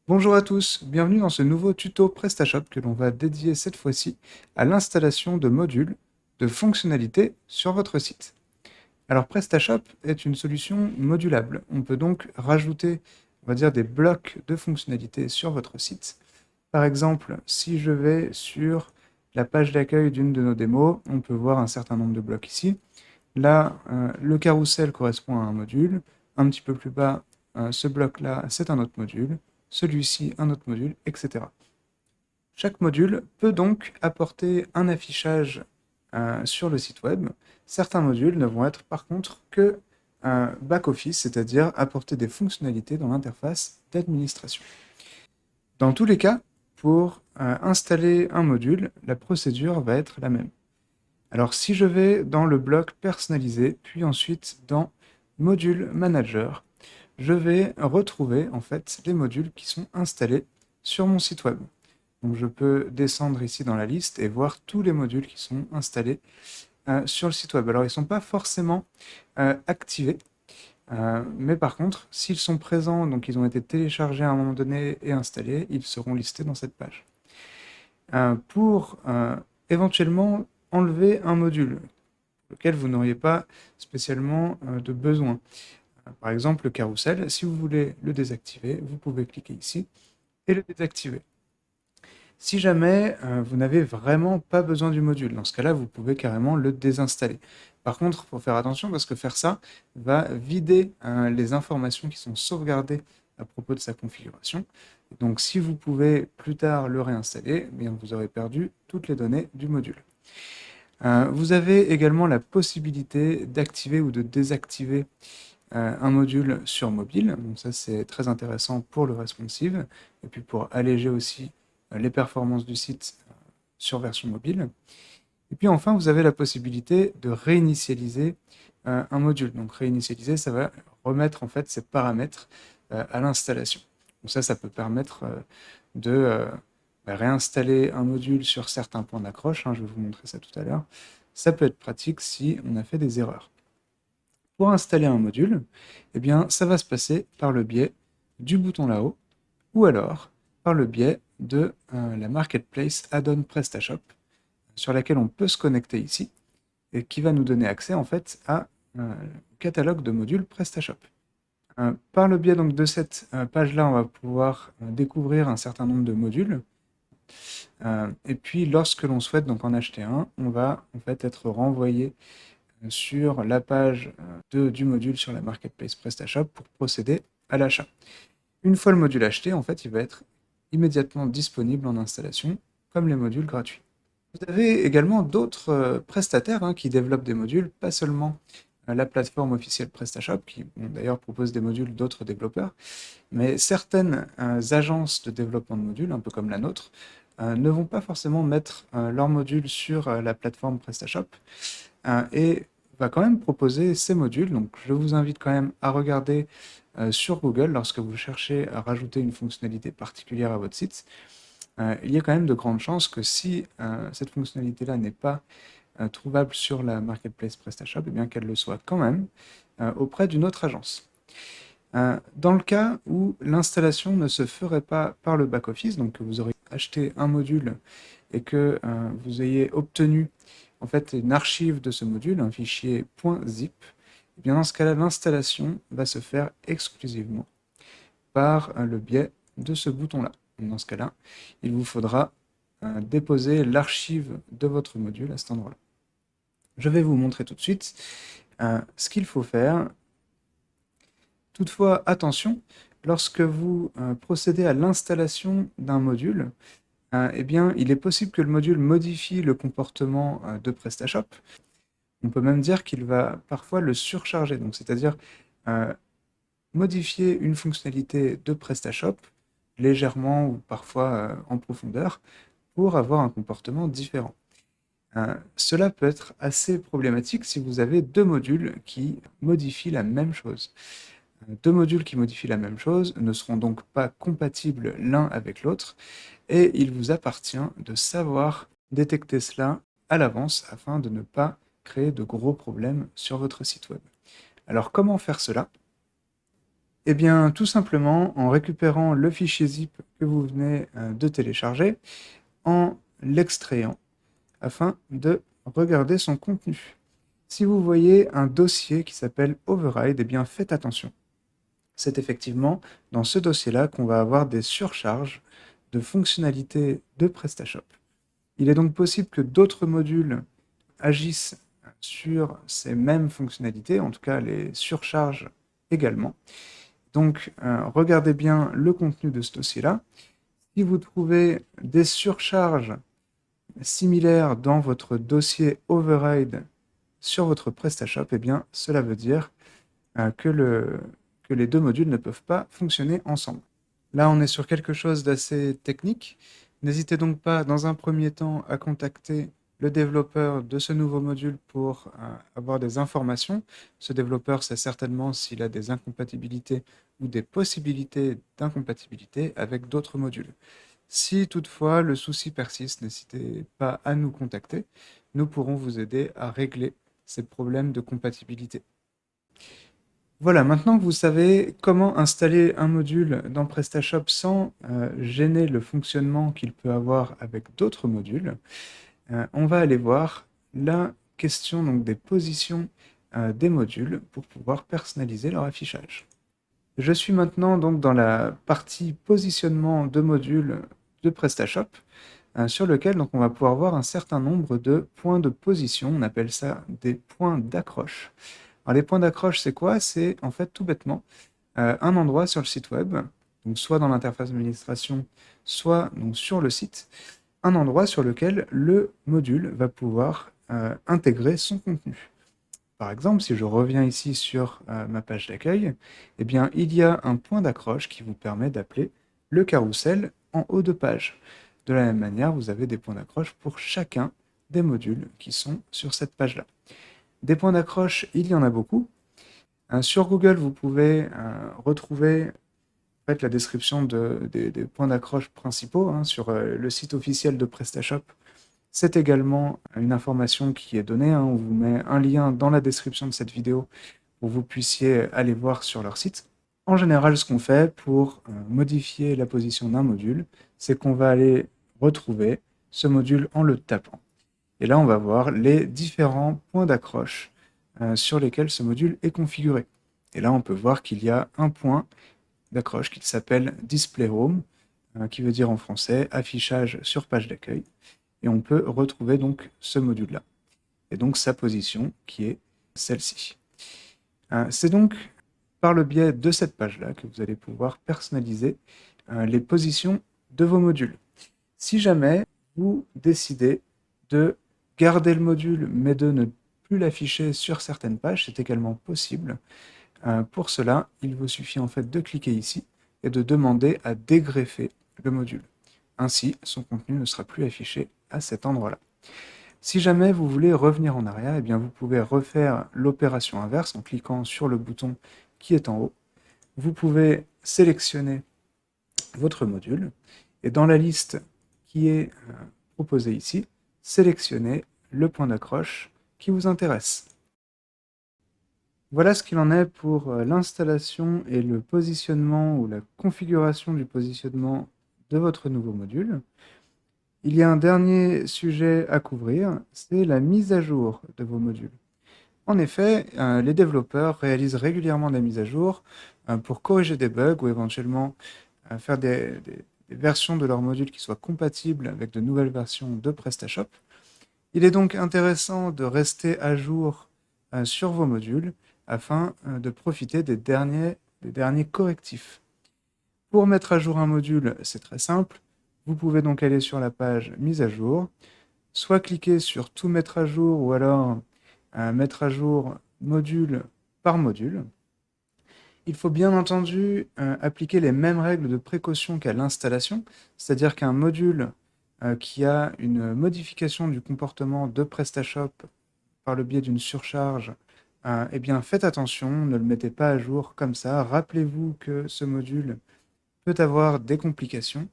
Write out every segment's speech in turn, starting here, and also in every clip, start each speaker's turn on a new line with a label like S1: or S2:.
S1: Bonjour à tous, bienvenue dans ce nouveau tuto PrestaShop que l'on va dédier cette fois-ci à l'installation de modules de fonctionnalités sur votre site. Alors PrestaShop est une solution modulable. On peut donc rajouter, on va dire, des blocs de fonctionnalités sur votre site. Par exemple, si je vais sur la page d'accueil d'une de nos démos, on peut voir un certain nombre de blocs ici. Là, le carrousel correspond à un module. Un petit peu plus bas, ce bloc-là, c'est un autre module. Celui-ci, un autre module, etc. Chaque module peut donc apporter un affichage sur le site web. Certains modules ne vont être par contre que back-office, c'est-à-dire apporter des fonctionnalités dans l'interface d'administration. Dans tous les cas, pour installer un module, la procédure va être la même. Alors si je vais dans le bloc personnalisé, puis ensuite dans module manager, je vais retrouver en fait les modules qui sont installés sur mon site web. Donc je peux descendre ici dans la liste et voir tous les modules qui sont installés sur le site web. Alors ils ne sont pas forcément activés, mais par contre, s'ils sont présents, donc ils ont été téléchargés à un moment donné et installés, ils seront listés dans cette page. Pour éventuellement enlever un module, lequel vous n'auriez pas spécialement de besoin. Par exemple, le carrousel, si vous voulez le désactiver, vous pouvez cliquer ici et le désactiver. Si jamais vous n'avez vraiment pas besoin du module, dans ce cas-là, vous pouvez carrément le désinstaller. Par contre, il faut faire attention parce que faire ça va vider les informations qui sont sauvegardées à propos de sa configuration. Donc si vous pouvez plus tard le réinstaller, eh bien, vous aurez perdu toutes les données du module. Vous avez également la possibilité d'activer ou de désactiver un module sur mobile. Donc ça, c'est très intéressant pour le responsive et puis pour alléger aussi les performances du site sur version mobile. Et puis enfin, vous avez la possibilité de réinitialiser un module. Donc réinitialiser, ça va remettre en fait ces paramètres à l'installation. Donc ça peut permettre de réinstaller un module sur certains points d'accroche. Je vais vous montrer ça tout à l'heure. Ça peut être pratique si on a fait des erreurs. Pour installer un module, eh bien, ça va se passer par le biais du bouton là-haut, ou alors par le biais de la Marketplace Add-on PrestaShop, sur laquelle on peut se connecter ici, et qui va nous donner accès en fait à un catalogue de modules PrestaShop. Par le biais donc de cette page-là, on va pouvoir découvrir un certain nombre de modules, et puis lorsque l'on souhaite donc en acheter un, on va en fait être renvoyé sur la page du module sur la Marketplace PrestaShop pour procéder à l'achat. Une fois le module acheté, en fait, il va être immédiatement disponible en installation, comme les modules gratuits. Vous avez également d'autres prestataires qui développent des modules, pas seulement la plateforme officielle PrestaShop, qui d'ailleurs propose des modules d'autres développeurs, mais certaines agences de développement de modules, un peu comme la nôtre, ne vont pas forcément mettre leurs modules sur la plateforme PrestaShop, et va quand même proposer ces modules. Donc je vous invite quand même à regarder sur Google lorsque vous cherchez à rajouter une fonctionnalité particulière à votre site. Il y a quand même de grandes chances que si cette fonctionnalité-là n'est pas trouvable sur la Marketplace PrestaShop, eh bien qu'elle le soit quand même auprès d'une autre agence. Dans le cas où l'installation ne se ferait pas par le back-office, donc que vous aurez acheté un module et que vous ayez obtenu en fait une archive de ce module, un fichier .zip, et bien dans ce cas-là, l'installation va se faire exclusivement par le biais de ce bouton-là. Dans ce cas-là, il vous faudra déposer l'archive de votre module à cet endroit-là. Je vais vous montrer tout de suite ce qu'il faut faire. Toutefois, attention, lorsque vous procédez à l'installation d'un module, eh bien, il est possible que le module modifie le comportement de PrestaShop. On peut même dire qu'il va parfois le surcharger, donc c'est-à-dire modifier une fonctionnalité de PrestaShop légèrement ou parfois en profondeur pour avoir un comportement différent. Cela peut être assez problématique si vous avez deux modules qui modifient la même chose. Deux modules qui modifient la même chose ne seront donc pas compatibles l'un avec l'autre, et il vous appartient de savoir détecter cela à l'avance afin de ne pas créer de gros problèmes sur votre site web. Alors comment faire cela? Eh bien, tout simplement en récupérant le fichier zip que vous venez de télécharger, en l'extrayant, afin de regarder son contenu. Si vous voyez un dossier qui s'appelle Override, eh bien faites attention. C'est effectivement dans ce dossier-là qu'on va avoir des surcharges de fonctionnalités de PrestaShop. Il est donc possible que d'autres modules agissent sur ces mêmes fonctionnalités, en tout cas les surchargent également. Donc, regardez bien le contenu de ce dossier-là. Si vous trouvez des surcharges similaires dans votre dossier Override sur votre PrestaShop, eh bien, cela veut dire que les deux modules ne peuvent pas fonctionner ensemble. Là, on est sur quelque chose d'assez technique. N'hésitez donc pas, dans un premier temps, à contacter le développeur de ce nouveau module pour avoir des informations. Ce développeur sait certainement s'il a des incompatibilités ou des possibilités d'incompatibilité avec d'autres modules. Si toutefois le souci persiste, n'hésitez pas à nous contacter. Nous pourrons vous aider à régler ces problèmes de compatibilité. Voilà, maintenant que vous savez comment installer un module dans PrestaShop sans gêner le fonctionnement qu'il peut avoir avec d'autres modules, on va aller voir la question donc, des positions des modules pour pouvoir personnaliser leur affichage. Je suis maintenant donc dans la partie positionnement de modules de PrestaShop, sur lequel donc, on va pouvoir voir un certain nombre de points de position. On appelle ça des points d'accroche. Alors, les points d'accroche, c'est quoi? C'est en fait tout bêtement un endroit sur le site web, donc soit dans l'interface d'administration, soit donc, sur le site, un endroit sur lequel le module va pouvoir intégrer son contenu. Par exemple, si je reviens ici sur ma page d'accueil, eh bien, il y a un point d'accroche qui vous permet d'appeler le carrousel en haut de page. De la même manière, vous avez des points d'accroche pour chacun des modules qui sont sur cette page-là. Des points d'accroche, il y en a beaucoup. Sur Google, vous pouvez retrouver en fait, la description des points d'accroche principaux sur le site officiel de PrestaShop. C'est également une information qui est donnée. On vous met un lien dans la description de cette vidéo pour que vous puissiez aller voir sur leur site. En général, ce qu'on fait pour modifier la position d'un module, c'est qu'on va aller retrouver ce module en le tapant. Et là, on va voir les différents points d'accroche sur lesquels ce module est configuré. Et là, on peut voir qu'il y a un point d'accroche qui s'appelle Display Home, qui veut dire en français affichage sur page d'accueil. Et on peut retrouver donc ce module-là. Et donc sa position qui est celle-ci. C'est donc par le biais de cette page-là que vous allez pouvoir personnaliser les positions de vos modules. Si jamais vous décidez de garder le module mais de ne plus l'afficher sur certaines pages, c'est également possible. Pour cela, il vous suffit en fait de cliquer ici et de demander à dégreffer le module. Ainsi, son contenu ne sera plus affiché à cet endroit-là. Si jamais vous voulez revenir en arrière, eh bien vous pouvez refaire l'opération inverse en cliquant sur le bouton qui est en haut. Vous pouvez sélectionner votre module et dans la liste qui est proposée ici, sélectionnez le point d'accroche qui vous intéresse. Voilà ce qu'il en est pour l'installation et le positionnement ou la configuration du positionnement de votre nouveau module. Il y a un dernier sujet à couvrir, c'est la mise à jour de vos modules. En effet, les développeurs réalisent régulièrement des mises à jour pour corriger des bugs ou éventuellement faire des versions de leurs modules qui soient compatibles avec de nouvelles versions de PrestaShop. Il est donc intéressant de rester à jour sur vos modules afin de profiter des derniers correctifs. Pour mettre à jour un module, c'est très simple. Vous pouvez donc aller sur la page mise à jour, soit cliquer sur tout mettre à jour ou alors mettre à jour module par module. Il faut bien entendu appliquer les mêmes règles de précaution qu'à l'installation, c'est-à-dire qu'un module qui a une modification du comportement de PrestaShop par le biais d'une surcharge, eh bien faites attention, ne le mettez pas à jour comme ça. Rappelez-vous que ce module peut avoir des complications.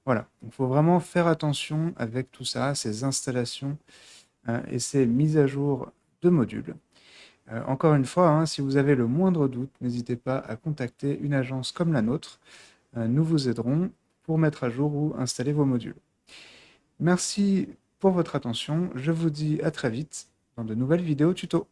S1: Voilà, il faut vraiment faire attention avec tout ça, ces installations et ces mises à jour de modules. Encore une fois, hein, si vous avez le moindre doute, n'hésitez pas à contacter une agence comme la nôtre. Nous vous aiderons pour mettre à jour ou installer vos modules. Merci pour votre attention. Je vous dis à très vite dans de nouvelles vidéos tuto.